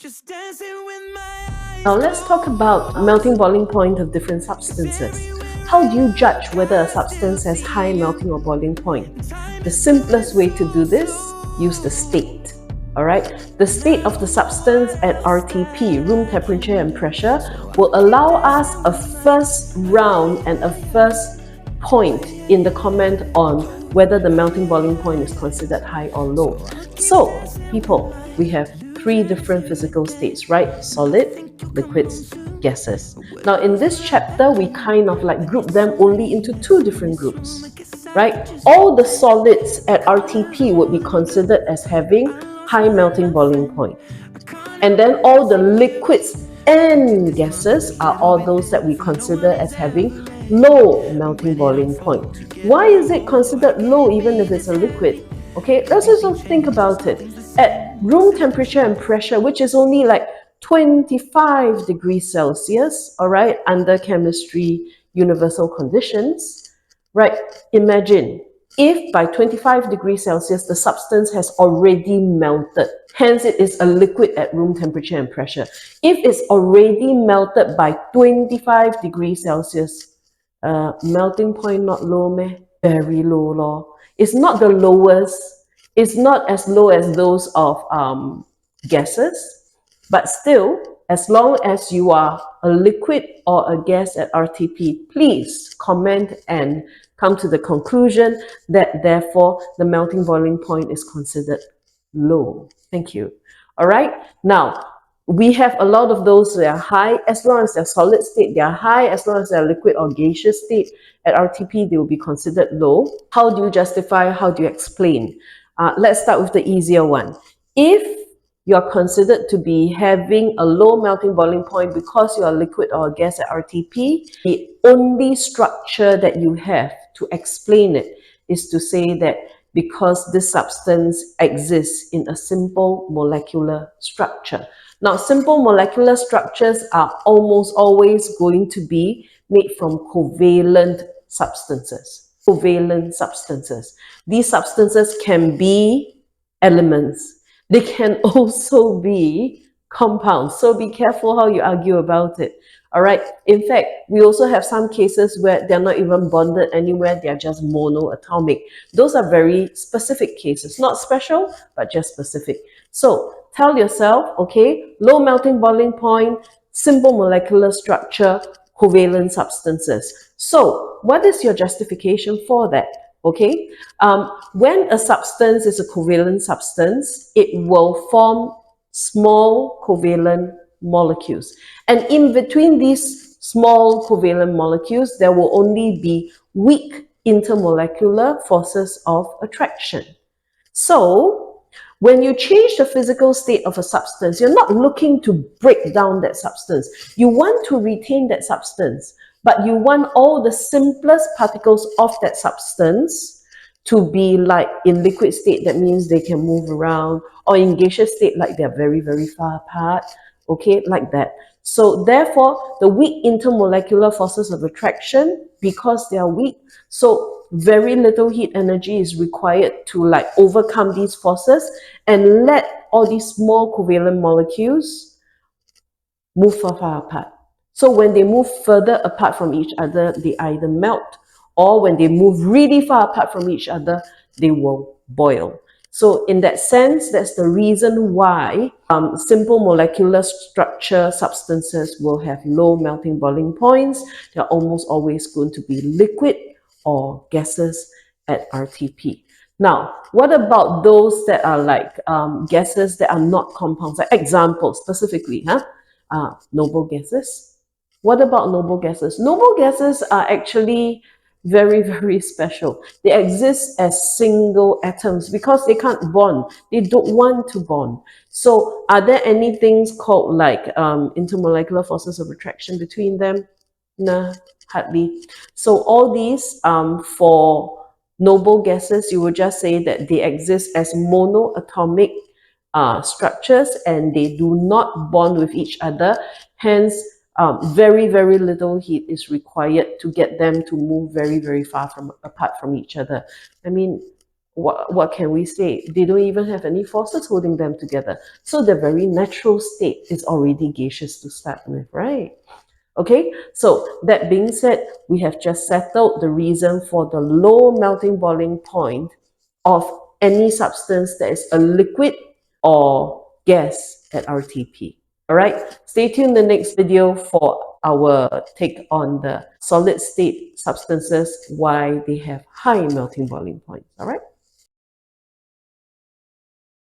Just dancing with my eyes Now let's talk about melting boiling point of different substances. How do you judge whether a substance has high melting or boiling point? The simplest way to do this, use the state. Alright, the state of the substance at RTP, room temperature and pressure, will allow us a first round and a first point in the comment on whether the melting boiling point is considered high or low. So, people, we have three different physical states, right? Solid, liquids, gases. Now, in this chapter, we kind of like group them only into two different groups, right? All the solids at RTP would be considered as having high melting boiling point. And then all the liquids and gases are all those that we consider as having low melting boiling point. Why is it considered low even if it's a liquid? Okay, let's also think about it. At room temperature and pressure, which is only like 25 degrees Celsius, all right, under chemistry universal conditions, right? Imagine if by 25 degrees Celsius the substance has already melted, hence it is a liquid at room temperature and pressure. If it's already melted by 25 degrees Celsius, melting point not low meh? Very low law. It's not the lowest, it's not as low as those of gases, but still, as long as you are a liquid or a gas at RTP, please comment and come to the conclusion that therefore the melting boiling point is considered low. Thank you. All right. Now, we have a lot of those that are high. As long as they're solid state, they are high. As long as they're liquid or gaseous state at RTP, they will be considered low. How do you justify? How do you explain? Let's start with the easier one. If you are considered to be having a low melting boiling point because you are liquid or a gas at RTP, the only structure that you have to explain it is to say that because this substance exists in a simple molecular structure. Now, simple molecular structures are almost always going to be made from covalent substances. Covalent substances. These substances can be elements. They can also be compounds. So be careful how you argue about it. All right. In fact, we also have some cases where they're not even bonded anywhere. They're just monoatomic. Those are very specific cases, not special, but just specific. So tell yourself, okay, low melting boiling point, simple molecular structure, covalent substances. So what is your justification for that? Okay, when a substance is a covalent substance, it will form small covalent molecules. And in between these small covalent molecules, there will only be weak intermolecular forces of attraction. So, when you change the physical state of a substance, you're not looking to break down that substance. You want to retain that substance, but you want all the simplest particles of that substance to be like in liquid state. That means they can move around, or in gaseous state, like they're very, very far apart. Okay, like that. So therefore, the weak intermolecular forces of attraction, because they are weak, so very little heat energy is required to like overcome these forces and let all these small covalent molecules move far apart. So when they move further apart from each other, they either melt, or when they move really far apart from each other, they will boil. So in that sense, that's the reason why simple molecular structure substances will have low melting boiling points. They're almost always going to be liquid or gases at RTP. Now, what about those that are like gases that are not compounds? Like example, specifically, noble gases. What about noble gases? Noble gases are actually very, very special. They exist as single atoms because they can't bond. They don't want to bond. So are there any things called like intermolecular forces of attraction between them? Nah, hardly. So all these for noble gases, you would just say that they exist as monoatomic structures and they do not bond with each other. Hence, very, very little heat is required to get them to move very, very far apart from each other. I mean, what can we say? They don't even have any forces holding them together. So the very natural state is already gaseous to start with, right? Okay, so that being said, we have just settled the reason for the low melting boiling point of any substance that is a liquid or gas at RTP. All right, stay tuned in the next video for our take on the solid state substances, why they have high melting boiling points. All right.